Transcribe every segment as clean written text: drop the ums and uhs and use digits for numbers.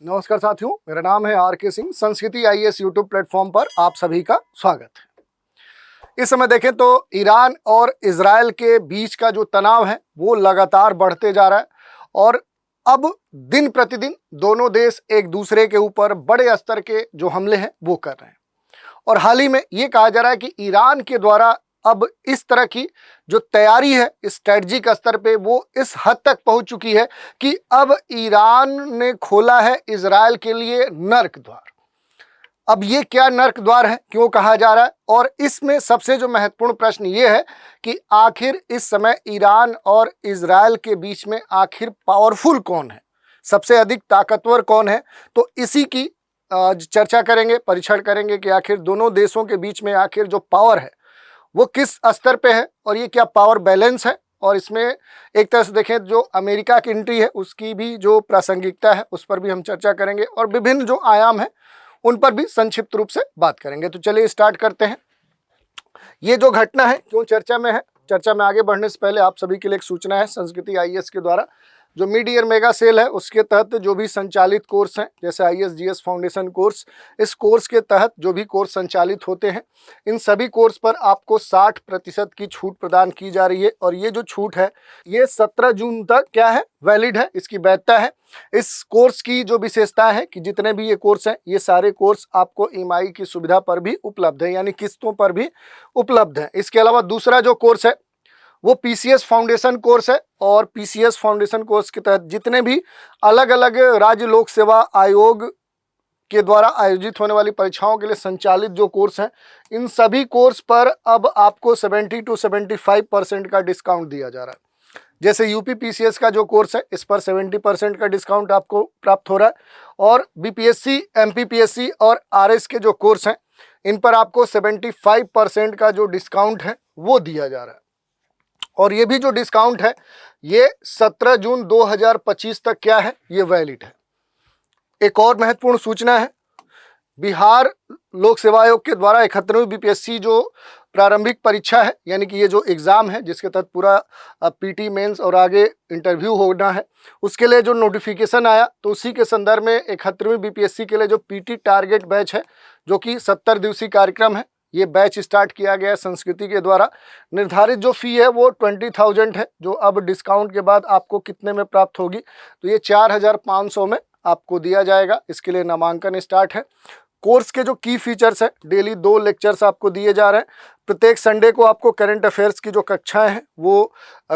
नमस्कार साथियों, मेरा नाम है आर के सिंह। संस्कृति आईएएस यूट्यूब प्लेटफॉर्म पर आप सभी का स्वागत है। इस समय देखें तो ईरान और इजराइल के बीच का जो तनाव है वो लगातार बढ़ते जा रहा है और अब दिन प्रतिदिन दोनों देश एक दूसरे के ऊपर बड़े स्तर के जो हमले हैं वो कर रहे हैं। और हाल ही में ये कहा जा रहा है कि ईरान के द्वारा अब इस तरह की जो तैयारी है स्ट्रेटजिक स्तर पे वो इस हद तक पहुंच चुकी है कि अब ईरान ने खोला है इजराइल के लिए नर्क द्वार। अब ये क्या नर्क द्वार है, क्यों कहा जा रहा है, और इसमें सबसे जो महत्वपूर्ण प्रश्न ये है कि आखिर इस समय ईरान और इजराइल के बीच में आखिर पावरफुल कौन है, सबसे अधिक ताकतवर कौन है। तो इसी की चर्चा करेंगे, परीक्षण करेंगे कि आखिर दोनों देशों के बीच में आखिर जो पावर है वो किस स्तर पे है और ये क्या पावर बैलेंस है। और इसमें एक तरह से देखें जो अमेरिका की एंट्री है उसकी भी जो प्रासंगिकता है उस पर भी हम चर्चा करेंगे और विभिन्न जो आयाम है उन पर भी संक्षिप्त रूप से बात करेंगे। तो चलिए स्टार्ट करते हैं। ये जो घटना है क्यों चर्चा में है, चर्चा में आगे बढ़ने से पहले आप सभी के लिए एक सूचना है। संस्कृति आईएएस के द्वारा जो मिड ईयर मेगा सेल है उसके तहत जो भी संचालित कोर्स हैं, जैसे आईएएस फाउंडेशन कोर्स, इस कोर्स के तहत जो भी कोर्स संचालित होते हैं इन सभी कोर्स पर आपको 60% की छूट प्रदान की जा रही है। और ये जो छूट है ये 17 जून तक क्या है, वैलिड है, इसकी वैधता है। इस कोर्स की जो विशेषता है कि जितने भी ये कोर्स हैं ये सारे कोर्स आपको ईएमआई की सुविधा पर भी उपलब्ध है, यानी किस्तों पर भी उपलब्ध है। इसके अलावा दूसरा जो कोर्स है वो पीसीएस फाउंडेशन कोर्स है और पीसीएस फाउंडेशन कोर्स के तहत जितने भी अलग अलग राज्य लोक सेवा आयोग के द्वारा आयोजित होने वाली परीक्षाओं के लिए संचालित जो कोर्स हैं इन सभी कोर्स पर अब आपको 70 to 75% का डिस्काउंट दिया जा रहा है। जैसे यूपी पीसीएस का जो कोर्स है इस पर 70% का डिस्काउंट आपको प्राप्त हो रहा है और बीपीएससी, एमपीपीएससी और आरएस के जो कोर्स हैं इन पर आपको 75% का जो डिस्काउंट है वो दिया जा रहा है। और ये भी जो डिस्काउंट है ये 17 जून 2025 तक क्या है, ये वैलिड है। एक और महत्वपूर्ण सूचना है, बिहार लोक सेवा आयोग के द्वारा 71वीं बीपीएससी जो प्रारंभिक परीक्षा है, यानी कि ये जो एग्ज़ाम है जिसके तहत पूरा पीटी मेंस और आगे इंटरव्यू होना है, उसके लिए जो नोटिफिकेशन आया तो उसी के संदर्भ में 71वीं बीपीएससी के लिए जो पीटी टारगेट बैच है जो कि 70 दिवसीय कार्यक्रम है, ये बैच स्टार्ट किया गया है संस्कृति के द्वारा। निर्धारित जो फ़ी है वो 20,000 है, जो अब डिस्काउंट के बाद आपको कितने में प्राप्त होगी, तो ये 4,500 में आपको दिया जाएगा। इसके लिए नामांकन स्टार्ट है। कोर्स के जो की फीचर्स हैं, डेली 2 लेक्चर्स आपको दिए जा रहे हैं। प्रत्येक संडे को आपको करंट अफेयर्स की जो कक्षाएं हैं वो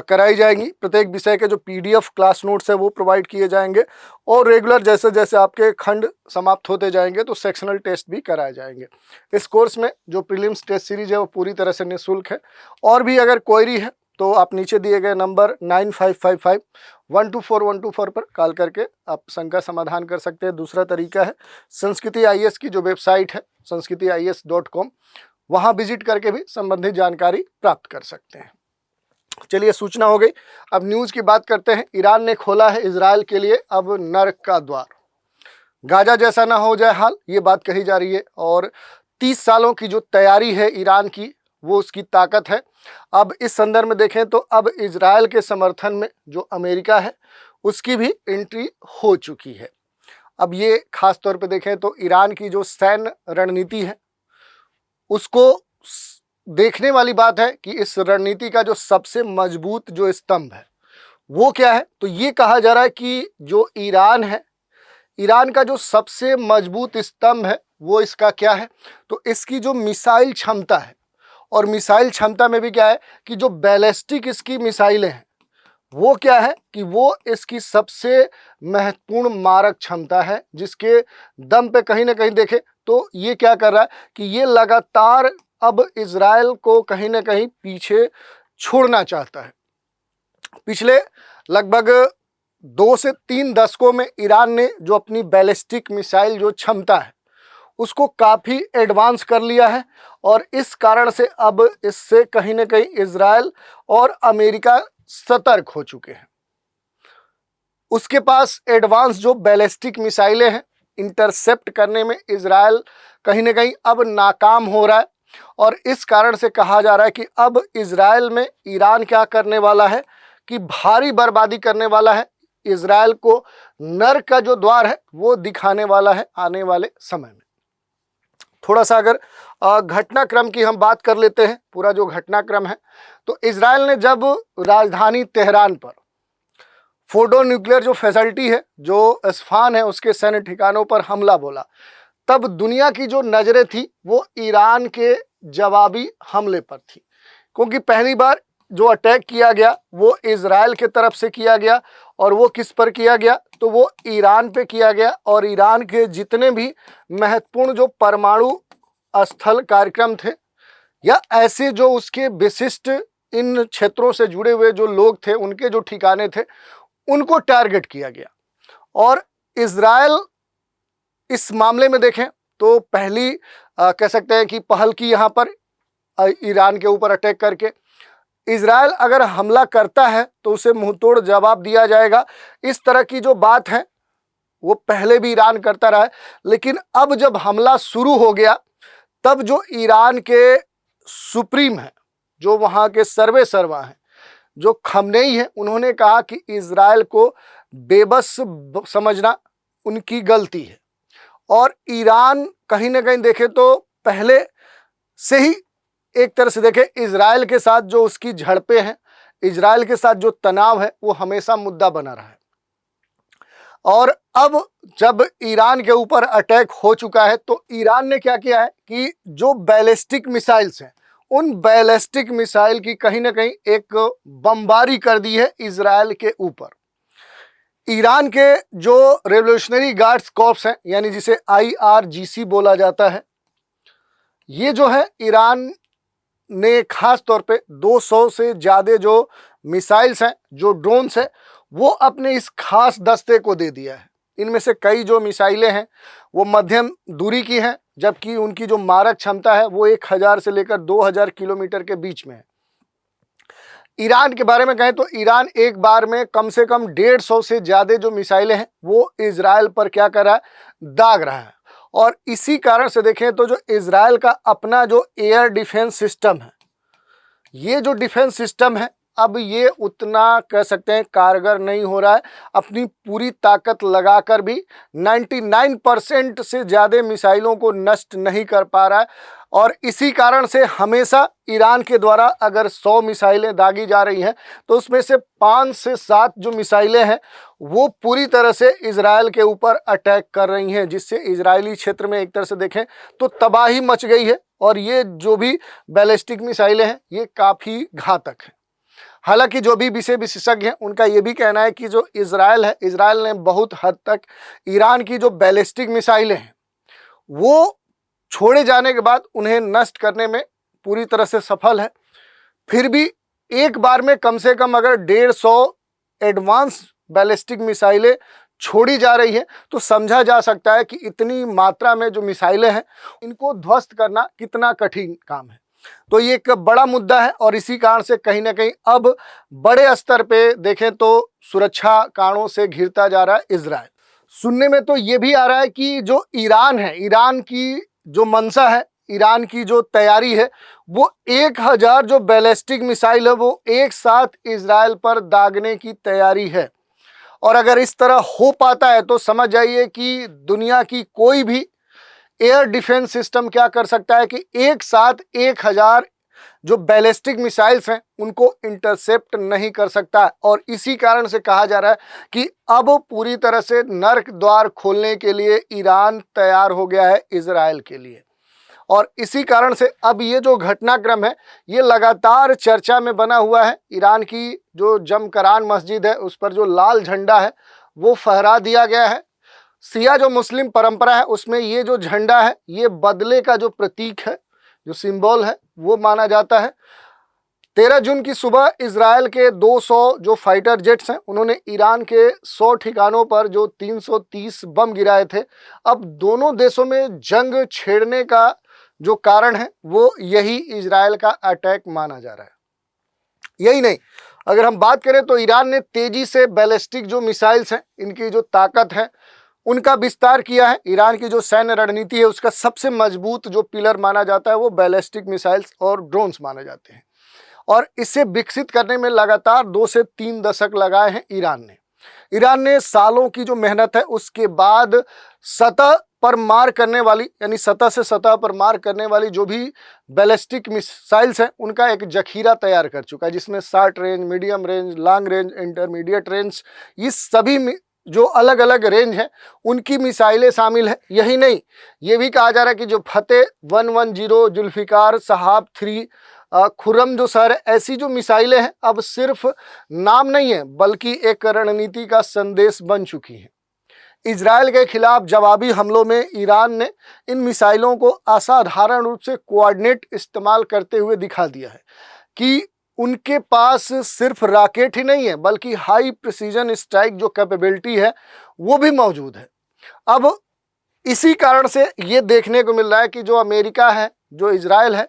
कराई जाएंगी। प्रत्येक विषय के जो पीडीएफ क्लास नोट्स है वो प्रोवाइड किए जाएंगे और रेगुलर जैसे जैसे आपके खंड समाप्त होते जाएंगे तो सेक्शनल टेस्ट भी कराए जाएंगे। इस कोर्स में जो प्रीलिम्स टेस्ट सीरीज है वो पूरी तरह से निःशुल्क है। और भी अगर क्वेरी है तो आप नीचे दिए गए नंबर 9555124124 पर कॉल करके आप शंका समाधान कर सकते हैं। दूसरा तरीका है संस्कृति आईएएस की जो वेबसाइट है sanskrithias.com, वहाँ विजिट करके भी संबंधित जानकारी प्राप्त कर सकते हैं। चलिए सूचना हो गई, अब न्यूज़ की बात करते हैं। ईरान ने खोला है इजराइल के लिए अब नर्क का द्वार। गाजा जैसा ना हो जाए हाल, ये बात कही जा रही है। और 30 सालों की जो तैयारी है ईरान की वो उसकी ताकत है। अब इस संदर्भ में देखें तो अब इजराइल के समर्थन में जो अमेरिका है उसकी भी एंट्री हो चुकी है। अब ये खास तौर पे देखें तो ईरान की जो सैन्य रणनीति है उसको देखने वाली बात है कि इस रणनीति का जो सबसे मजबूत जो स्तंभ है वो क्या है, तो ये कहा जा रहा है कि जो ईरान है, ईरान का जो सबसे मजबूत स्तंभ है वो इसका क्या है, तो इसकी जो मिसाइल क्षमता है। और मिसाइल क्षमता में भी क्या है कि जो बैलिस्टिक इसकी मिसाइलें हैं वो क्या है कि वो इसकी सबसे महत्वपूर्ण मारक क्षमता है, जिसके दम पे कहीं ना कहीं देखें तो ये क्या कर रहा है कि ये लगातार अब इजराइल को कहीं ना कहीं पीछे छोड़ना चाहता है। पिछले लगभग 2 से 3 दशकों में ईरान ने जो अपनी बैलिस्टिक मिसाइल जो क्षमता है उसको काफ़ी एडवांस कर लिया है और इस कारण से अब इससे कहीं ना कहीं इजराइल और अमेरिका सतर्क हो चुके हैं। उसके पास एडवांस जो बैलिस्टिक मिसाइलें हैं, इंटरसेप्ट करने में इजराइल कहीं ना कहीं अब नाकाम हो रहा है और इस कारण से कहा जा रहा है कि अब इजराइल में ईरान क्या करने वाला है कि भारी बर्बादी करने वाला है। इजराइल को नर्क का जो द्वार है वो दिखाने वाला है आने वाले समय में। थोड़ा सा अगर घटनाक्रम की हम बात कर लेते हैं, पूरा जो घटनाक्रम है, तो इजराइल ने जब राजधानी तेहरान पर फोर्डो न्यूक्लियर जो फैसिलिटी है, जो इस्फहान है, उसके सैन्य ठिकानों पर हमला बोला, तब दुनिया की जो नज़रें थी वो ईरान के जवाबी हमले पर थी, क्योंकि पहली बार जो अटैक किया गया वो इजराइल के तरफ से किया गया, और वो किस पर किया गया, तो वो ईरान पे किया गया। और ईरान के जितने भी महत्वपूर्ण जो परमाणु स्थल कार्यक्रम थे या ऐसे जो उसके विशिष्ट इन क्षेत्रों से जुड़े हुए जो लोग थे, उनके जो ठिकाने थे, उनको टारगेट किया गया। और इजराइल इस मामले में देखें तो पहली कह सकते हैं कि पहल की यहाँ पर ईरान के ऊपर अटैक करके। इजराइल अगर हमला करता है तो उसे मुंहतोड़ जवाब दिया जाएगा, इस तरह की जो बात है वो पहले भी ईरान करता रहा है। लेकिन अब जब हमला शुरू हो गया तब जो ईरान के सुप्रीम है, जो वहाँ के सर्वे सर्वा हैं, जो खमनेई है, उन्होंने कहा कि इजराइल को बेबस समझना उनकी गलती है। और ईरान कहीं ना कहीं देखे तो पहले से ही एक तरह से देखे इजराइल के साथ जो उसकी झड़पें हैं, इजराइल के साथ जो तनाव है, वो हमेशा मुद्दा बना रहा है। और अब जब ईरान के ऊपर अटैक हो चुका है तो ईरान ने क्या किया है कि जो बैलिस्टिक मिसाइल्स हैं, उन बैलिस्टिक मिसाइल की कहीं ना कहीं एक बमबारी कर दी है इजराइल के ऊपर। ईरान के जो रेवोल्यूशनरी गार्ड्स कॉर्प्स हैं, यानी जिसे IRGC बोला जाता है, ये जो है ईरान ने खास तौर पे 200 से ज़्यादा जो मिसाइल्स हैं, जो ड्रोन्स हैं, वो अपने इस खास दस्ते को दे दिया है। इनमें से कई जो मिसाइलें हैं वो मध्यम दूरी की हैं, जबकि उनकी जो मारक क्षमता है वो 1000 से लेकर 2000 किलोमीटर के बीच में है। ईरान के बारे में कहें तो ईरान एक बार में कम से कम 150 से ज़्यादा जो मिसाइलें हैं वो इजराइल पर क्या कर रहा है, दाग रहा है। और इसी कारण से देखें तो जो इजराइल का अपना जो एयर डिफेंस सिस्टम है, ये जो डिफेंस सिस्टम है, अब ये उतना कह सकते हैं कारगर नहीं हो रहा है। अपनी पूरी ताकत लगाकर भी 99% से ज़्यादा मिसाइलों को नष्ट नहीं कर पा रहा है। और इसी कारण से हमेशा ईरान के द्वारा अगर 100 मिसाइलें दागी जा रही हैं तो उसमें से 5 से 7 जो मिसाइलें हैं वो पूरी तरह से इजराइल के ऊपर अटैक कर रही हैं, जिससे इजरायली क्षेत्र में एक तरह से देखें तो तबाही मच गई है। और ये जो भी बैलिस्टिक मिसाइलें हैं ये काफ़ी घातक हैं। हालांकि जो भी विषय विशेषज्ञ हैं उनका ये भी कहना है कि जो इजराइल है, इजराइल ने बहुत हद तक ईरान की जो बैलिस्टिक मिसाइलें हैं वो छोड़े जाने के बाद उन्हें नष्ट करने में पूरी तरह से सफल है। फिर भी एक बार में कम से कम अगर 150 एडवांस बैलिस्टिक मिसाइलें छोड़ी जा रही है तो समझा जा सकता है कि इतनी मात्रा में जो मिसाइलें हैं इनको ध्वस्त करना कितना कठिन काम है। तो ये एक बड़ा मुद्दा है और इसी कारण से कहीं ना कहीं अब बड़े स्तर पे देखें तो सुरक्षा कारणों से घिरता जा रहा है इजराइल। सुनने में तो ये भी आ रहा है कि जो ईरान है, ईरान की जो मंशा है, ईरान की जो तैयारी है, वो 1000 जो बैलिस्टिक मिसाइल है वो एक साथ इजराइल पर दागने की तैयारी है। और अगर इस तरह हो पाता है तो समझ जाइए कि दुनिया की कोई भी एयर डिफेंस सिस्टम क्या कर सकता है कि एक साथ 1000 जो बैलिस्टिक मिसाइल्स हैं उनको इंटरसेप्ट नहीं कर सकता। और इसी कारण से कहा जा रहा है कि अब पूरी तरह से नर्क द्वार खोलने के लिए ईरान तैयार हो गया है इजराइल के लिए। और इसी कारण से अब ये जो घटनाक्रम है ये लगातार चर्चा में बना हुआ है। ईरान की जो जमकरान मस्जिद है उस पर जो लाल झंडा है वो फहरा दिया गया है। सिया जो मुस्लिम परंपरा है उसमें ये जो झंडा है ये बदले का जो प्रतीक है, जो सिंबल है, वो माना जाता है। 13 जून की सुबह इजराइल के 200 जो फाइटर जेट्स हैं उन्होंने ईरान के 100 ठिकानों पर जो 330 बम गिराए थे। अब दोनों देशों में जंग छेड़ने का जो कारण है वो यही इजराइल का अटैक माना जा रहा है। यही नहीं, अगर हम बात करें तो ईरान ने तेजी से बैलिस्टिक जो मिसाइल्स हैं, इनकी जो ताकत है उनका विस्तार किया है। ईरान की जो सैन्य रणनीति है उसका सबसे मजबूत जो पिलर माना जाता है वो बैलिस्टिक मिसाइल्स और ड्रोन्स माने जाते हैं। और इसे विकसित करने में लगातार 2 से 3 दशक लगाए हैं ईरान ने। ईरान ने सालों की जो मेहनत है उसके बाद सतह पर मार करने वाली, यानी सतह से सतह पर मार करने वाली जो भी बैलिस्टिक मिसाइल्स हैं उनका एक जखीरा तैयार कर चुका है, जिसमें short range, medium range, long range, intermediate range, ये सभी जो अलग अलग रेंज हैं उनकी मिसाइलें शामिल हैं। यही नहीं, ये भी कहा जा रहा है कि जो फतेह 110, जुल्फिकार, सहाब 3, खुर्रम जो सर है, ऐसी जो मिसाइलें हैं अब सिर्फ नाम नहीं है बल्कि एक रणनीति का संदेश बन चुकी हैं। इजराइल के खिलाफ जवाबी हमलों में ईरान ने इन मिसाइलों को असाधारण रूप से कोऑर्डिनेट इस्तेमाल करते हुए दिखा दिया है कि उनके पास सिर्फ रॉकेट ही नहीं है बल्कि हाई प्रिसीजन स्ट्राइक जो कैपेबिलिटी है वो भी मौजूद है। अब इसी कारण से ये देखने को मिल रहा है कि जो अमेरिका है, जो इजराइल है,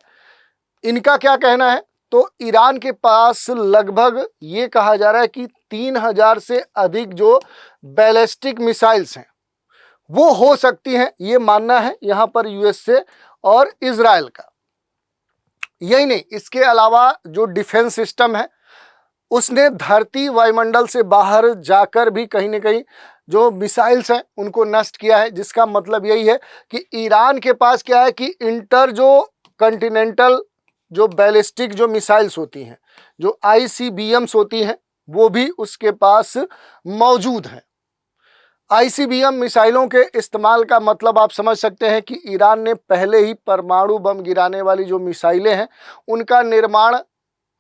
इनका क्या कहना है, तो ईरान के पास लगभग ये कहा जा रहा है कि 3000 से अधिक जो बैलिस्टिक मिसाइल्स हैं वो हो सकती हैं, ये मानना है यहाँ पर यूएसए और इजराइल का। यही नहीं, इसके अलावा जो डिफेंस सिस्टम है उसने धरती वायुमंडल से बाहर जाकर भी कहीं ना कहीं जो मिसाइल्स हैं उनको नष्ट किया है, जिसका मतलब यही है कि ईरान के पास क्या है कि इंटर जो कॉन्टिनेंटल जो बैलिस्टिक जो मिसाइल्स होती हैं, जो आईसीबीएम्स होती हैं, वो भी उसके पास मौजूद हैं। आईसीबीएम मिसाइलों के इस्तेमाल का मतलब आप समझ सकते हैं कि ईरान ने पहले ही परमाणु बम गिराने वाली जो मिसाइलें हैं उनका निर्माण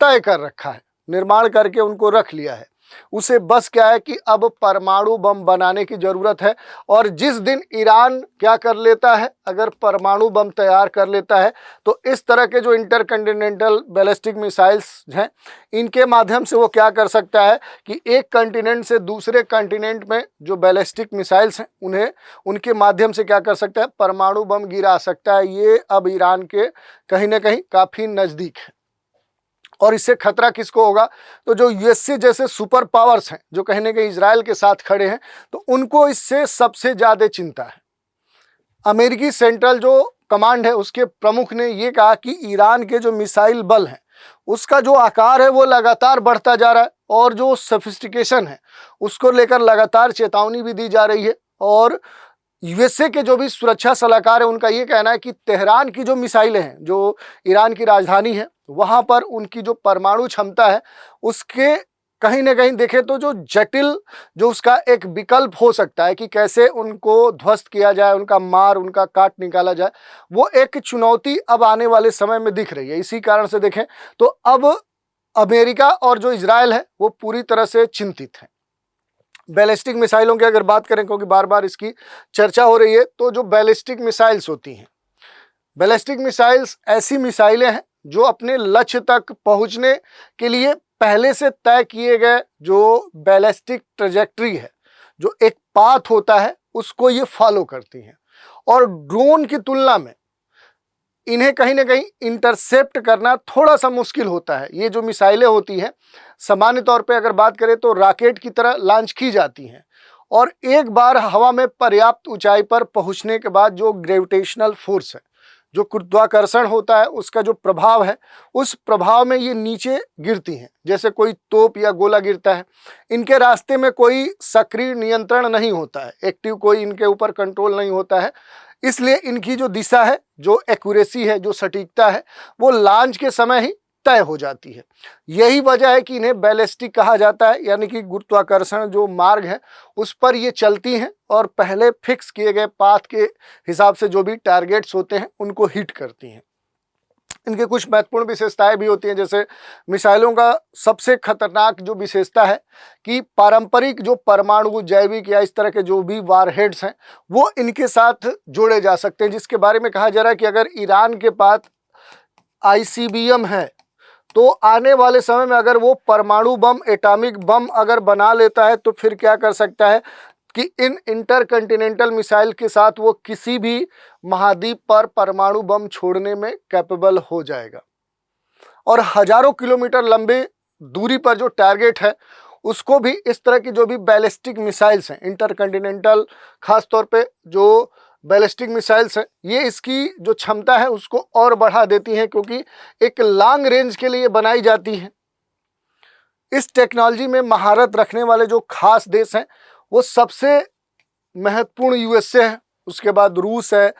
तय कर रखा है, निर्माण करके उनको रख लिया है। उसे बस क्या है कि अब परमाणु बम बनाने की ज़रूरत है, और जिस दिन ईरान क्या कर लेता है, अगर परमाणु बम तैयार कर लेता है तो इस तरह के जो इंटरकॉन्टिनेंटल बैलिस्टिक मिसाइल्स हैं इनके माध्यम से वो क्या कर सकता है कि एक कॉन्टिनेंट से दूसरे कॉन्टिनेंट में जो बैलिस्टिक मिसाइल्स हैं उन्हें उनके माध्यम से क्या कर सकता है, परमाणु बम गिरा सकता है। ये अब ईरान के कहीं ना कहीं काफ़ी नज़दीक है। और इससे खतरा किसको होगा, तो जो यूएसए जैसे सुपर पावर्स हैं जो कहीं ना कहीं इजराइल के साथ खड़े हैं, तो उनको इससे सबसे ज़्यादा चिंता है। अमेरिकी सेंट्रल जो कमांड है उसके प्रमुख ने ये कहा कि ईरान के जो मिसाइल बल हैं उसका जो आकार है वो लगातार बढ़ता जा रहा है, और जो सोफिस्टिकेशन है उसको लेकर लगातार चेतावनी भी दी जा रही है। और यूएसए के जो भी सुरक्षा सलाहकार है उनका ये कहना है कि तेहरान की जो मिसाइलें हैं, जो ईरान की राजधानी है, वहाँ पर उनकी जो परमाणु क्षमता है उसके कहीं ना कहीं देखें तो जो जटिल जो उसका एक विकल्प हो सकता है कि कैसे उनको ध्वस्त किया जाए, उनका मार, उनका काट निकाला जाए, वो एक चुनौती अब आने वाले समय में दिख रही है। इसी कारण से देखें तो अब अमेरिका और जो इजराइल है वो पूरी तरह से चिंतित है। बैलिस्टिक मिसाइलों की अगर बात करें, क्योंकि बार बार इसकी चर्चा हो रही है, तो जो बैलिस्टिक मिसाइल्स होती हैं, बैलिस्टिक मिसाइल्स ऐसी मिसाइलें हैं जो अपने लक्ष्य तक पहुंचने के लिए पहले से तय किए गए जो बैलिस्टिक ट्रैजेक्टरी है, जो एक पाथ होता है, उसको ये फॉलो करती हैं। और ड्रोन की तुलना में इन्हें कहीं ना कहीं इंटरसेप्ट करना थोड़ा सा मुश्किल होता है। ये जो मिसाइलें होती हैं सामान्य तौर पे अगर बात करें तो रॉकेट की तरह लॉन्च की जाती हैं, और एक बार हवा में पर्याप्त ऊंचाई पर पहुंचने के बाद जो ग्रेविटेशनल फोर्स है, जो गुरुत्वाकर्षण होता है, उसका जो प्रभाव है, उस प्रभाव में ये नीचे गिरती हैं जैसे कोई तोप या गोला गिरता है। इनके रास्ते में कोई सक्रिय नियंत्रण नहीं होता है, एक्टिव कोई इनके ऊपर कंट्रोल नहीं होता है, इसलिए इनकी जो दिशा है, जो एक्यूरेसी है, जो सटीकता है, वो लॉन्च के समय ही तय हो जाती है। यही वजह है कि इन्हें बैलिस्टिक कहा जाता है, यानी कि गुरुत्वाकर्षण जो मार्ग है उस पर ये चलती हैं और पहले फिक्स किए गए पाथ के हिसाब से जो भी टारगेट्स होते हैं उनको हिट करती हैं। इनके कुछ महत्वपूर्ण विशेषताएं भी होती हैं, जैसे मिसाइलों का सबसे खतरनाक जो विशेषता है कि पारंपरिक जो परमाणु, जैविक या इस तरह के जो भी वारहेड्स हैं वो इनके साथ जोड़े जा सकते हैं, जिसके बारे में कहा जा रहा है कि अगर ईरान के पास आईसीबीएम है तो आने वाले समय में अगर वो परमाणु बम, एटॉमिक बम अगर बना लेता है तो फिर क्या कर सकता है कि इन इंटरकॉन्टिनेंटल मिसाइल के साथ वो किसी भी महाद्वीप पर परमाणु बम छोड़ने में कैपेबल हो जाएगा। और हजारों किलोमीटर लंबे दूरी पर जो टारगेट है उसको भी इस तरह की जो भी बैलिस्टिक मिसाइल्स हैं, इंटरकॉन्टिनेंटल खास तौर पे जो बैलिस्टिक मिसाइल्स हैं, ये इसकी जो क्षमता है उसको और बढ़ा देती हैं, क्योंकि एक लॉन्ग रेंज के लिए बनाई जाती हैं। इस टेक्नोलॉजी में महारत रखने वाले जो खास देश हैं वो सबसे महत्वपूर्ण यूएसए है, उसके बाद रूस है,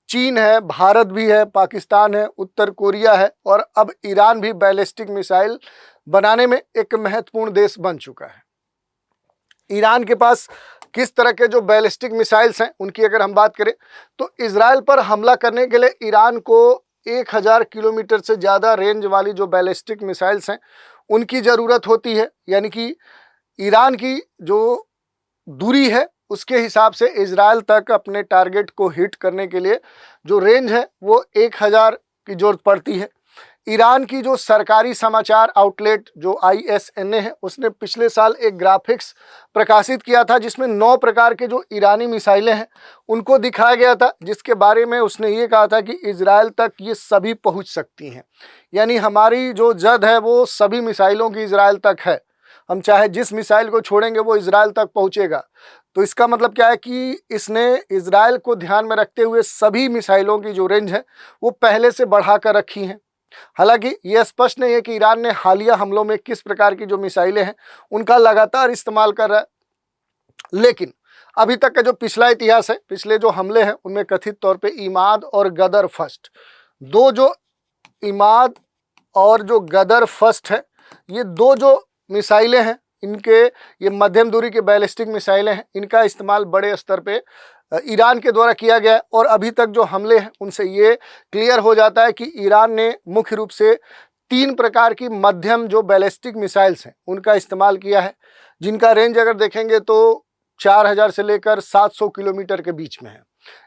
चीन है, भारत भी है, पाकिस्तान है, उत्तर कोरिया है और अब ईरान भी बैलिस्टिक मिसाइल बनाने में एक महत्वपूर्ण देश बन चुका है। ईरान के पास किस तरह के जो बैलिस्टिक मिसाइल्स हैं उनकी अगर हम बात करें तो इजराइल पर हमला करने के लिए ईरान को 1000 किलोमीटर से ज़्यादा रेंज वाली जो बैलिस्टिक मिसाइल्स हैं उनकी ज़रूरत होती है। यानी कि ईरान की जो दूरी है उसके हिसाब से इजराइल तक अपने टारगेट को हिट करने के लिए जो रेंज है वो 1000 की ज़रूरत पड़ती है। ईरान की जो सरकारी समाचार आउटलेट जो ISNA है उसने पिछले साल एक ग्राफिक्स प्रकाशित किया था जिसमें 9 प्रकार के जो ईरानी मिसाइलें हैं उनको दिखाया गया था, जिसके बारे में उसने ये कहा था कि इजराइल तक ये सभी पहुंच सकती हैं। यानी हमारी जो जद है वो सभी मिसाइलों की इजराइल तक है, हम चाहे जिस मिसाइल को छोड़ेंगे वो इजराइल तक पहुंचेगा। तो इसका मतलब क्या है कि इसने इजराइल को ध्यान में रखते हुए सभी मिसाइलों की जो रेंज है वो पहले से बढ़ा कर रखी हैं। हालांकि यह स्पष्ट नहीं है कि ईरान ने हालिया हमलों में किस प्रकार की जो मिसाइलें हैं उनका लगातार इस्तेमाल कर रहा है, लेकिन अभी तक का जो पिछला इतिहास है, पिछले जो हमले हैं उनमें कथित तौर पे इमाद और गदर फर्स्ट, दो जो इमाद और जो गदर फर्स्ट है, ये दो जो मिसाइलें हैं इनके ये मध्यम दूरी के बैलिस्टिक मिसाइलें हैं, इनका इस्तेमाल बड़े स्तर पे ईरान के द्वारा किया गया है। और अभी तक जो हमले हैं उनसे ये क्लियर हो जाता है कि ईरान ने मुख्य रूप से 3 प्रकार की मध्यम जो बैलिस्टिक मिसाइल्स हैं उनका इस्तेमाल किया है, जिनका रेंज अगर देखेंगे तो 4000 से लेकर 700 किलोमीटर के बीच में है।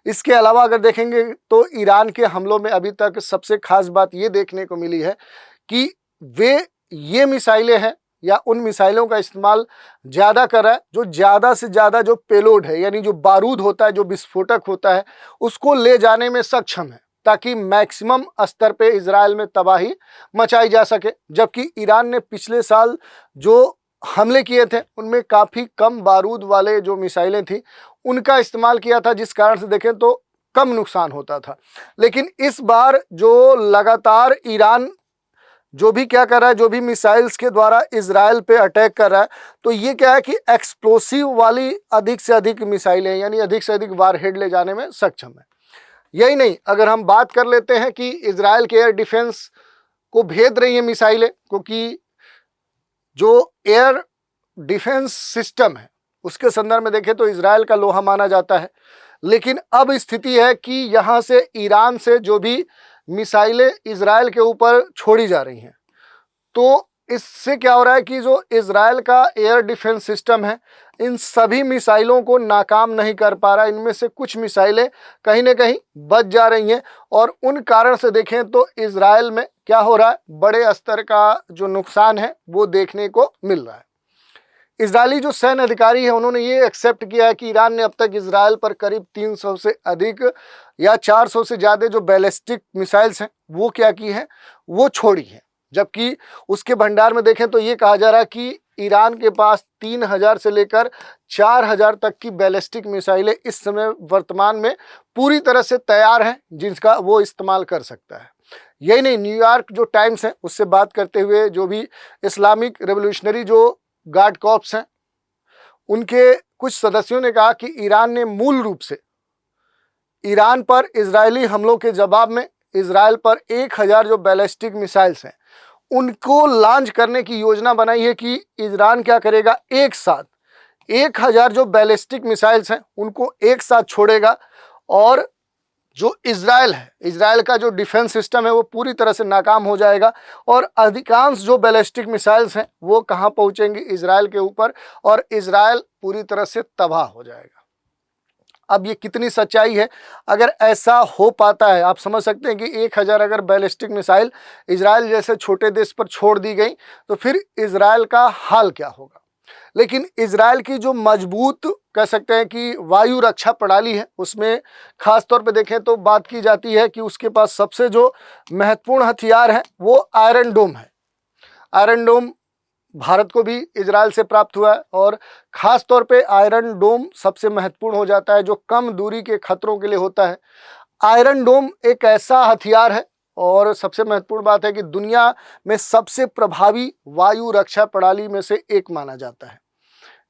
इसके अलावा अगर देखेंगे तो ईरान के हमलों में अभी तक सबसे खास बात ये देखने को मिली है कि वे ये मिसाइलें हैं या उन मिसाइलों का इस्तेमाल ज़्यादा कर रहा है जो ज़्यादा से ज़्यादा जो पेलोड है, यानी जो बारूद होता है, जो विस्फोटक होता है, उसको ले जाने में सक्षम है ताकि मैक्सिमम स्तर पे इजराइल में तबाही मचाई जा सके। जबकि ईरान ने पिछले साल जो हमले किए थे उनमें काफ़ी कम बारूद वाले जो मिसाइलें थी उनका इस्तेमाल किया था, जिस कारण से देखें तो कम नुकसान होता था। लेकिन इस बार जो लगातार ईरान जो भी क्या कर रहा है, जो भी मिसाइल्स के द्वारा इजराइल पे अटैक कर रहा है, तो ये क्या है कि एक्सप्लोसिव वाली अधिक से अधिक मिसाइलें यानी अधिक से अधिक वारहेड ले जाने में सक्षम है। यही नहीं, अगर हम बात कर लेते हैं कि इजराइल के एयर डिफेंस को भेद रही है मिसाइलें, क्योंकि जो एयर डिफेंस सिस्टम है उसके संदर्भ में देखें तो इजराइल का लोहा माना जाता है, लेकिन अब स्थिति है कि यहाँ से ईरान से जो भी मिसाइलें इजराइल के ऊपर छोड़ी जा रही हैं, तो इससे क्या हो रहा है कि जो इजराइल का एयर डिफेंस सिस्टम है इन सभी मिसाइलों को नाकाम नहीं कर पा रहा है। इनमें से कुछ मिसाइलें कहीं ना कहीं बच जा रही हैं और उन कारण से देखें तो इजराइल में क्या हो रहा है, बड़े स्तर का जो नुकसान है वो देखने को मिल रहा है। इजरायली जो सैन्य अधिकारी है उन्होंने ये एक्सेप्ट किया है कि ईरान ने अब तक इजराइल पर करीब 300 से अधिक या 400 से ज़्यादा जो बैलिस्टिक मिसाइल्स हैं वो क्या की हैं, वो छोड़ी हैं। जबकि उसके भंडार में देखें तो ये कहा जा रहा है कि ईरान के पास 3000 से लेकर 4000 तक की बैलिस्टिक मिसाइलें इस समय वर्तमान में पूरी तरह से तैयार हैं जिनका वो इस्तेमाल कर सकता है। यही नहीं, न्यूयॉर्क जो टाइम्स है उससे बात करते हुए जो भी इस्लामिक रेवोल्यूशनरी जो गार्ड कॉर्प्स हैं उनके कुछ सदस्यों ने कहा कि ईरान ने मूल रूप से ईरान पर इजरायली हमलों के जवाब में इजराइल पर 1000 जो बैलिस्टिक मिसाइल्स हैं उनको लॉन्च करने की योजना बनाई है कि ईरान क्या करेगा, एक साथ 1000 जो बैलिस्टिक मिसाइल्स हैं उनको एक साथ छोड़ेगा और जो इजराइल है, इजराइल का जो डिफेंस सिस्टम है वो पूरी तरह से नाकाम हो जाएगा और अधिकांश जो बैलिस्टिक मिसाइल्स हैं वो कहाँ पहुँचेंगी, इजराइल के ऊपर, और इजराइल पूरी तरह से तबाह हो जाएगा। अब ये कितनी सच्चाई है, अगर ऐसा हो पाता है, आप समझ सकते हैं कि 1000 अगर बैलिस्टिक मिसाइल इजराइल जैसे छोटे देश पर छोड़ दी गई तो फिर इजराइल का हाल क्या होगा। लेकिन इजराइल की जो मजबूत कह सकते हैं कि वायु रक्षा प्रणाली है उसमें खास तौर पे देखें तो बात की जाती है कि उसके पास सबसे जो महत्वपूर्ण हथियार है वो आयरन डोम है। आयरन डोम भारत को भी इजराइल से प्राप्त हुआ है और ख़ास तौर पे आयरन डोम सबसे महत्वपूर्ण हो जाता है जो कम दूरी के खतरों के लिए होता है। आयरन डोम एक ऐसा हथियार है और सबसे महत्वपूर्ण बात है कि दुनिया में सबसे प्रभावी वायु रक्षा प्रणाली में से एक माना जाता है।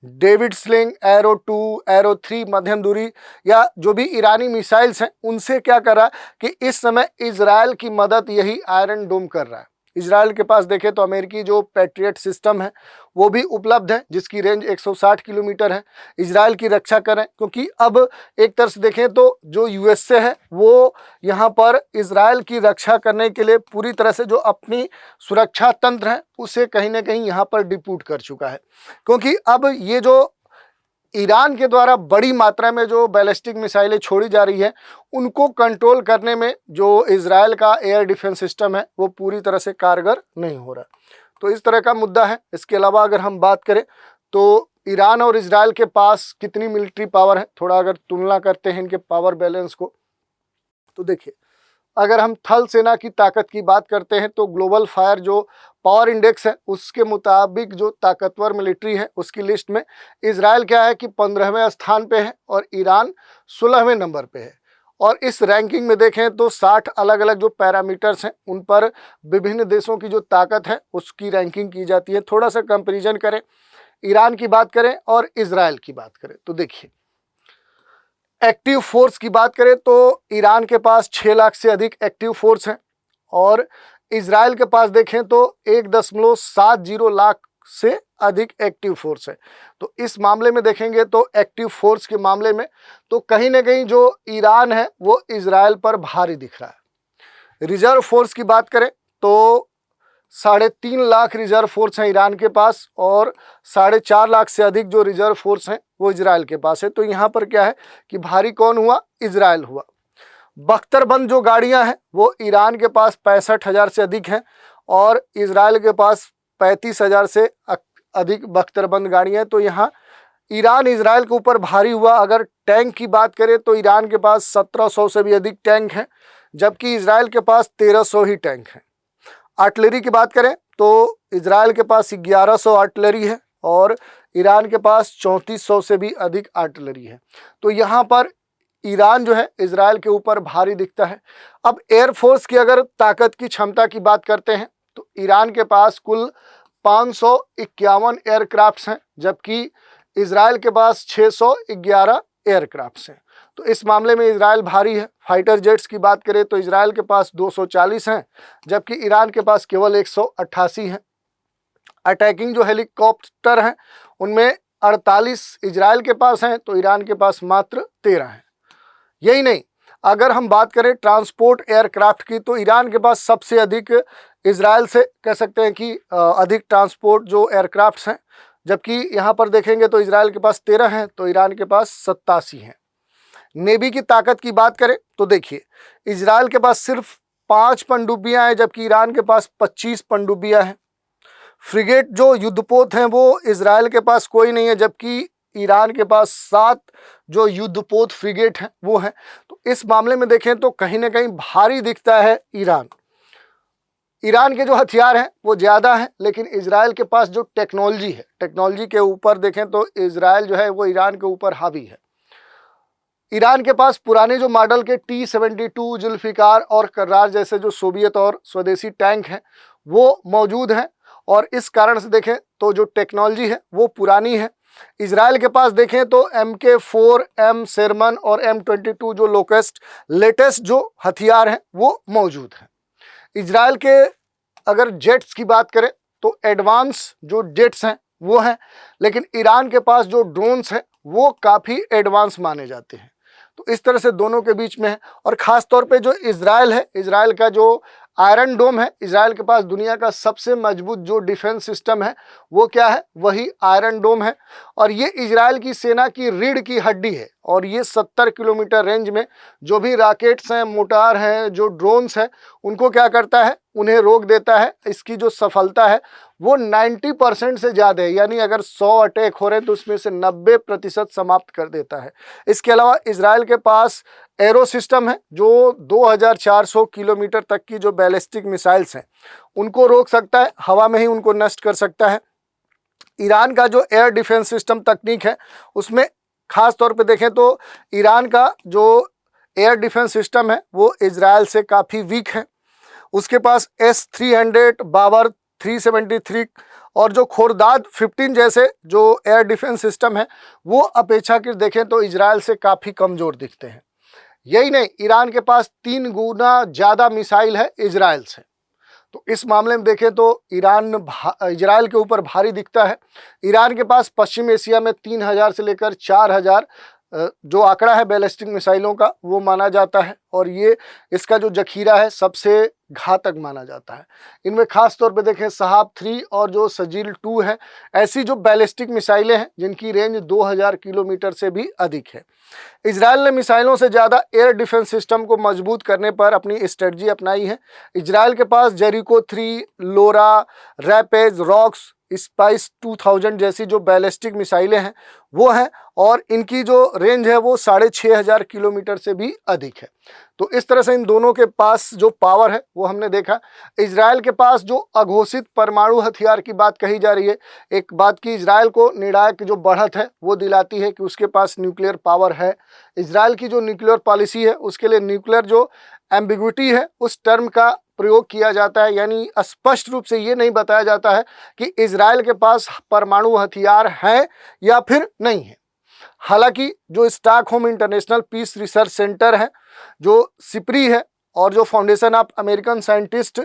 डेविड स्लिंग, एरो 2, एरो 3 मध्यम दूरी या जो भी ईरानी मिसाइल्स हैं उनसे क्या कर रहा है कि इस समय इजराइल की मदद यही आयरन डोम कर रहा है। इजराइल के पास देखें तो अमेरिकी जो पैट्रियट सिस्टम है वो भी उपलब्ध है जिसकी रेंज 160 किलोमीटर है। इजराइल की रक्षा करें क्योंकि अब एक तरह से देखें तो जो यूएसए है वो यहाँ पर इजराइल की रक्षा करने के लिए पूरी तरह से जो अपनी सुरक्षा तंत्र है उसे कहीं ना कहीं यहाँ पर डिप्यूट कर चुका है, क्योंकि अब ये जो ईरान के द्वारा बड़ी मात्रा में जो बैलिस्टिक मिसाइलें छोड़ी जा रही है उनको कंट्रोल करने में जो इजराइल का एयर डिफेंस सिस्टम है वो पूरी तरह से कारगर नहीं हो रहा। तो इस तरह का मुद्दा है। इसके अलावा अगर हम बात करें तो ईरान और इजराइल के पास कितनी मिलिट्री पावर है, थोड़ा अगर तुलना करते हैं इनके पावर बैलेंस को, तो देखिए अगर हम थल सेना की ताकत की बात करते हैं तो ग्लोबल फायर जो पावर इंडेक्स है उसके मुताबिक जो ताकतवर मिलिट्री है उसकी लिस्ट में इजराइल क्या है कि 15वें स्थान पे है और ईरान 16वें नंबर पे है। और इस रैंकिंग में देखें तो 60 अलग अलग जो पैरामीटर्स हैं उन पर विभिन्न देशों की जो ताकत है उसकी रैंकिंग की जाती है। थोड़ा सा कंपेरिजन करें, ईरान की बात करें और इजराइल की बात करें तो देखिए एक्टिव फोर्स की बात करें तो ईरान के पास 6 लाख से अधिक एक्टिव फोर्स हैं और इजराइल के पास देखें तो 1.70 लाख से अधिक एक्टिव फोर्स है। तो इस मामले में देखेंगे तो एक्टिव फोर्स के मामले में तो कहीं ना कहीं जो ईरान है वो इजराइल पर भारी दिख रहा है। रिजर्व फोर्स की बात करें तो 3.5 लाख रिजर्व फोर्स हैं ईरान के पास और 4.5 लाख से अधिक जो रिजर्व फोर्स हैं वो इजराइल के पास है। तो यहाँ पर क्या है कि भारी कौन हुआ, इजराइल हुआ। बख्तरबंद जो गाड़ियाँ हैं वो ईरान के पास 65,000 से अधिक हैं और इजराइल के पास 35,000 से अधिक बख्तरबंद गाड़ियाँ हैं। तो यहाँ ईरान इजराइल के ऊपर भारी हुआ। अगर टैंक की बात करें तो ईरान के पास 1700 से भी अधिक टैंक हैं जबकि इजराइल के पास 1300 ही टैंक हैं। आर्टिलरी की बात करें तो इजराइल के पास 1100 आर्टिलरी है और ईरान के पास 3400 से भी अधिक आर्टिलरी है। तो यहाँ पर ईरान जो है इजराइल के ऊपर भारी दिखता है। अब एयरफोर्स की अगर ताकत की क्षमता की बात करते हैं तो ईरान के पास कुल 551 एयरक्राफ्ट्स हैं जबकि इजराइल के पास 611 एयरक्राफ्ट्स हैं। तो इस मामले में इजराइल भारी है। फाइटर जेट्स की बात करें तो इजराइल के पास 240 हैं जबकि ईरान के पास केवल 188 हैं। अटैकिंग जो हेलीकॉप्टर हैं उनमें 48 इजराइल के पास हैं तो ईरान के पास मात्र 13 हैं। यही नहीं, अगर हम बात करें ट्रांसपोर्ट एयरक्राफ्ट की तो ईरान के पास सबसे अधिक, इजराइल से कह सकते हैं कि अधिक ट्रांसपोर्ट जो एयरक्राफ्ट्स हैं, जबकि यहाँ पर देखेंगे तो इजराइल के पास 13 हैं तो ईरान के पास 87 हैं। नेवी की ताकत की बात करें तो देखिए इजराइल के पास सिर्फ 5 पनडुब्बियां हैं जबकि ईरान के पास 25 पनडुब्बियां हैं। फ्रिगेट जो युद्धपोत हैं वो इजराइल के पास कोई नहीं है जबकि ईरान के पास 7 जो युद्धपोत फ्रिगेट हैं वो हैं। तो इस मामले में देखें तो कहीं ना कहीं भारी दिखता है ईरान। ईरान के जो हथियार हैं वो ज़्यादा हैं लेकिन इजराइल के पास जो टेक्नोलॉजी है, टेक्नोलॉजी के ऊपर देखें तो इजराइल जो है वो ईरान के ऊपर हावी है। ईरान के पास पुराने जो मॉडल के T-72, जुल्फिकार और कर्रार जैसे जो सोवियत और स्वदेशी टैंक हैं वो मौजूद हैं और इस कारण से देखें तो जो टेक्नोलॉजी है वो पुरानी है। इजराइल के पास देखें तो MK4, M शेरमन और M22 जो लेटेस्ट जो हथियार हैं वो मौजूद हैं। इजराइल के अगर जेट्स की बात करें तो एडवांस जो जेट्स हैं वो हैं, लेकिन ईरान के पास जो ड्रोन्स हैं वो काफ़ी एडवांस माने जाते हैं। तो इस तरह से दोनों के बीच में है। और ख़ास तौर पे जो इजराइल है, इजराइल का जो आयरन डोम है, इजराइल के पास दुनिया का सबसे मजबूत जो डिफेंस सिस्टम है वो क्या है, वही आयरन डोम है। और ये इजराइल की सेना की रीढ़ की हड्डी है और ये 70 किलोमीटर रेंज में जो भी रॉकेट्स हैं, मोटार हैं, जो ड्रोन्स हैं, उनको क्या करता है, उन्हें रोक देता है। इसकी जो सफलता है वो 90% से ज़्यादा है, यानी अगर 100 अटैक हो रहे हैं तो उसमें से 90% समाप्त कर देता है। इसके अलावा इजराइल के पास एरो सिस्टम है जो 2400 किलोमीटर तक की जो बैलिस्टिक मिसाइल्स हैं उनको रोक सकता है, हवा में ही उनको नष्ट कर सकता है। ईरान का जो एयर डिफेंस सिस्टम तकनीक है उसमें खास तौर पे देखें तो ईरान का जो एयर डिफेंस सिस्टम है वो इजराइल से काफ़ी वीक है। उसके पास S-300 बाबर 373 और जो खोरदाद 15 जैसे जो एयर डिफेंस सिस्टम है वो अपेक्षाकृत देखें तो इजराइल से काफ़ी कमज़ोर दिखते हैं। यही नहीं, ईरान के पास 3 गुना ज़्यादा मिसाइल है इजराइल से। तो इस मामले में देखें तो ईरान इजराइल के ऊपर भारी दिखता है। ईरान के पास पश्चिम एशिया में 3000 से लेकर 4000 जो आंकड़ा है बैलिस्टिक मिसाइलों का वो माना जाता है और ये इसका जो जखीरा है सबसे घातक माना जाता है। इनमें खास तौर पे देखें सहाब 3 और जो सजील 2 है, ऐसी जो बैलिस्टिक मिसाइलें हैं जिनकी रेंज 2000 किलोमीटर से भी अधिक है। इजराइल ने मिसाइलों से ज़्यादा एयर डिफेंस सिस्टम को मजबूत करने पर अपनी स्ट्रेटजी अपनाई है। इजराइल के पास जेरिको 3, लोरा, रैपेज, रॉक्स, स्पाइस 2000 जैसी जो बैलिस्टिक मिसाइलें हैं वो हैं और इनकी जो रेंज है वो 6500 किलोमीटर से भी अधिक है। तो इस तरह से इन दोनों के पास जो पावर है वो हमने देखा। इजराइल के पास जो अघोषित परमाणु हथियार की बात कही जा रही है, एक बात की इजराइल को निर्णायक जो बढ़त है वो दिलाती है कि उसके पास न्यूक्लियर पावर है। इजराइल की जो न्यूक्लियर पॉलिसी है उसके लिए न्यूक्लियर जो एम्बिग्विटी है उस टर्म का प्रयोग किया जाता है, यानी स्पष्ट रूप से ये नहीं बताया जाता है कि इजराइल के पास परमाणु हथियार हैं या फिर नहीं है। हालांकि जो Stockholm International Peace Research Centre है, जो सिप्री है और जो फाउंडेशन ऑफ अमेरिकन साइंटिस्ट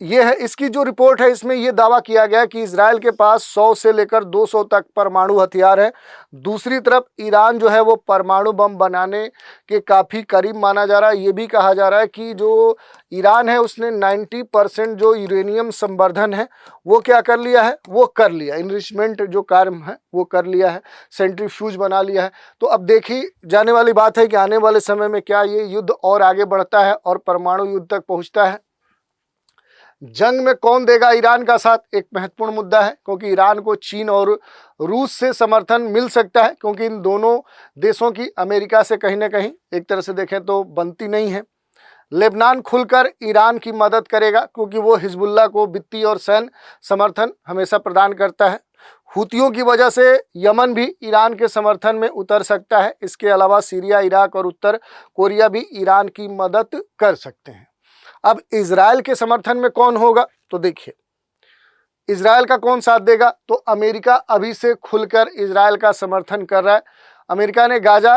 ये है, इसकी जो रिपोर्ट है इसमें ये दावा किया गया कि इजराइल के पास 100 से लेकर 200 तक परमाणु हथियार है। दूसरी तरफ ईरान जो है वो परमाणु बम बनाने के काफ़ी करीब माना जा रहा है। ये भी कहा जा रहा है कि जो ईरान है उसने 90% जो यूरेनियम संवर्धन है वो क्या कर लिया है, वो कर लिया, इनरिचमेंट जो कार्य है वो कर लिया है, सेंट्रीफ्यूज बना लिया है। तो अब देखी जाने वाली बात है कि आने वाले समय में क्या ये युद्ध और आगे बढ़ता है और परमाणु युद्ध तक पहुँचता है। जंग में कौन देगा ईरान का साथ, एक महत्वपूर्ण मुद्दा है, क्योंकि ईरान को चीन और रूस से समर्थन मिल सकता है, क्योंकि इन दोनों देशों की अमेरिका से कहीं ना कहीं एक तरह से देखें तो बनती नहीं है। लेबनान खुलकर ईरान की मदद करेगा क्योंकि वो हिजबुल्लाह को वित्तीय और सैन्य समर्थन हमेशा प्रदान करता है। हुतियों की वजह से यमन भी ईरान के समर्थन में उतर सकता है। इसके अलावा सीरिया, इराक और उत्तर कोरिया भी ईरान की मदद कर सकते हैं। अब इजराइल के समर्थन में कौन होगा, तो देखिए इजराइल का कौन साथ देगा, तो अमेरिका अभी से खुलकर इजराइल का समर्थन कर रहा है। अमेरिका ने गाजा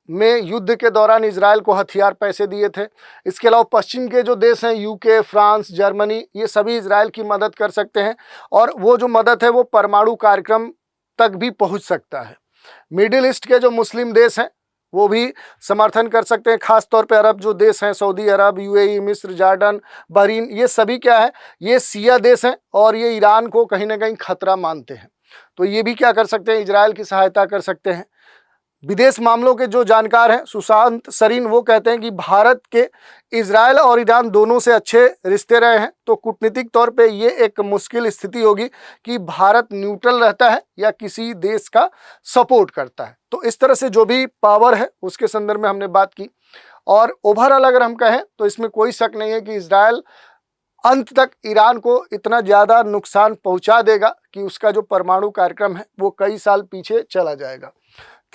में युद्ध के दौरान इजराइल को हथियार पैसे दिए थे। इसके अलावा पश्चिम के जो देश हैं यूके, फ्रांस, जर्मनी, ये सभी इजराइल की मदद कर सकते हैं और वो जो मदद है वो परमाणु कार्यक्रम तक भी पहुंच सकता है। मिडिल ईस्ट के जो मुस्लिम देश हैं वो भी समर्थन कर सकते हैं, खास तौर पे अरब जो देश हैं, सऊदी अरब, यूएई, मिस्र, जॉर्डन, बहरीन, ये सभी क्या है, ये शिया देश हैं और ये ईरान को कहीं ना कहीं खतरा मानते हैं। तो ये भी क्या कर सकते हैं, इजराइल की सहायता कर सकते हैं। विदेश मामलों के जो जानकार हैं सुशांत सरीन, वो कहते हैं कि भारत के इजराइल और ईरान दोनों से अच्छे रिश्ते रहे हैं, तो कूटनीतिक तौर पे ये एक मुश्किल स्थिति होगी कि भारत न्यूट्रल रहता है या किसी देश का सपोर्ट करता है। तो इस तरह से जो भी पावर है उसके संदर्भ में हमने बात की और ओवरऑल अगर हम कहें तो इसमें कोई शक नहीं है कि इजराइल अंत तक ईरान को इतना ज़्यादा नुकसान पहुंचा देगा कि उसका जो परमाणु कार्यक्रम है वो कई साल पीछे चला जाएगा।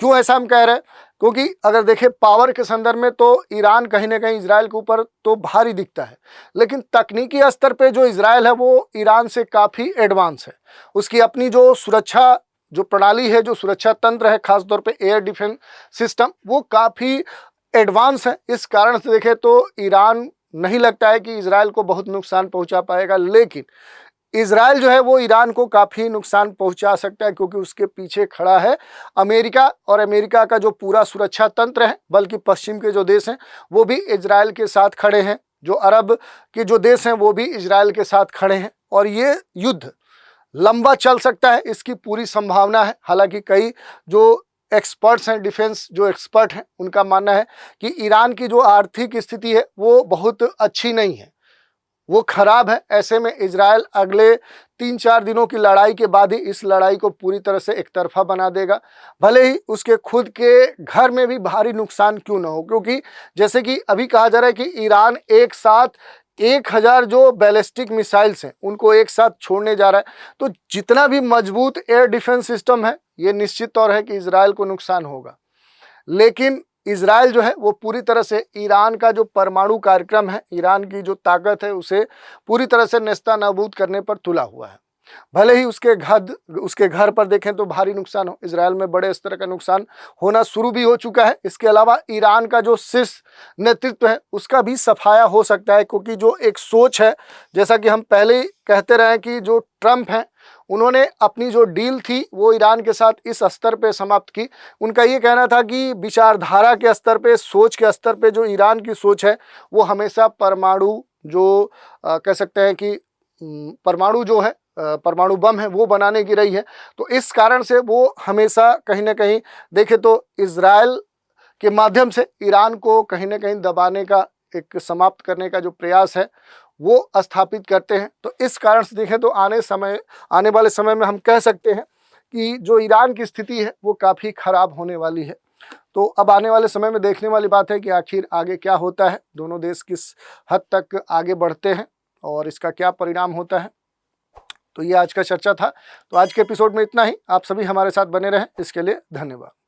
क्यों ऐसा हम कह रहे हैं, क्योंकि अगर देखें पावर के संदर्भ में तो ईरान कहीं ना कहीं इजराइल के ऊपर तो भारी दिखता है, लेकिन तकनीकी स्तर पे जो इजराइल है वो ईरान से काफ़ी एडवांस है। उसकी अपनी जो सुरक्षा जो प्रणाली है, जो सुरक्षा तंत्र है, खासतौर पे एयर डिफेंस सिस्टम, वो काफ़ी एडवांस है। इस कारण से देखें तो ईरान नहीं लगता है कि इजराइल को बहुत नुकसान पहुंचा पाएगा, लेकिन इजराइल जो है वो ईरान को काफ़ी नुकसान पहुंचा सकता है क्योंकि उसके पीछे खड़ा है अमेरिका और अमेरिका का जो पूरा सुरक्षा तंत्र है, बल्कि पश्चिम के जो देश हैं वो भी इजराइल के साथ खड़े हैं, जो अरब के जो देश हैं वो भी इजराइल के साथ खड़े हैं और ये युद्ध लंबा चल सकता है, इसकी पूरी संभावना है। हालांकि कई जो एक्सपर्ट्स हैं, डिफेंस जो एक्सपर्ट हैं, उनका मानना है कि ईरान की जो आर्थिक स्थिति है वो बहुत अच्छी नहीं है, वो खराब है। ऐसे में इजराइल अगले 3-4 दिनों की लड़ाई के बाद ही इस लड़ाई को पूरी तरह से एक तरफा बना देगा, भले ही उसके खुद के घर में भी भारी नुकसान क्यों ना हो। क्योंकि जैसे कि अभी कहा जा रहा है कि ईरान एक साथ 1000 जो बैलिस्टिक मिसाइल्स हैं उनको एक साथ छोड़ने जा रहा है, तो जितना भी मजबूत एयर डिफेंस सिस्टम है ये निश्चित तौर है कि इजराइल को नुकसान होगा। लेकिन इजराइल जो है वो पूरी तरह से ईरान का जो परमाणु कार्यक्रम है, ईरान की जो ताकत है, उसे पूरी तरह से नेस्तनाबूद करने पर तुला हुआ है। भले ही उसके घर पर देखें तो भारी नुकसान हो, इजराइल में बड़े स्तर का नुकसान होना शुरू भी हो चुका है। इसके अलावा ईरान का जो शीर्ष नेतृत्व है उसका भी सफाया हो सकता है, क्योंकि जो एक सोच है, जैसा कि हम पहले ही कहते रहे कि जो ट्रंप हैं उन्होंने अपनी जो डील थी वो ईरान के साथ इस स्तर पे समाप्त की। उनका ये कहना था कि विचारधारा के स्तर पे, सोच के स्तर पे जो ईरान की सोच है वो हमेशा परमाणु जो कह सकते हैं कि परमाणु जो है, परमाणु बम है वो बनाने की रही है। तो इस कारण से वो हमेशा कहीं ना कहीं देखे तो इजराइल के माध्यम से ईरान को कहीं ना कहीं दबाने का, एक समाप्त करने का जो प्रयास है वो स्थापित करते हैं। तो इस कारण से देखें तो आने वाले समय में हम कह सकते हैं कि जो ईरान की स्थिति है वो काफ़ी खराब होने वाली है। तो अब आने वाले समय में देखने वाली बात है कि आखिर आगे क्या होता है, दोनों देश किस हद तक आगे बढ़ते हैं और इसका क्या परिणाम होता है। तो ये आज का चर्चा था। तो आज के एपिसोड में इतना ही। आप सभी हमारे साथ बने रहें, इसके लिए धन्यवाद।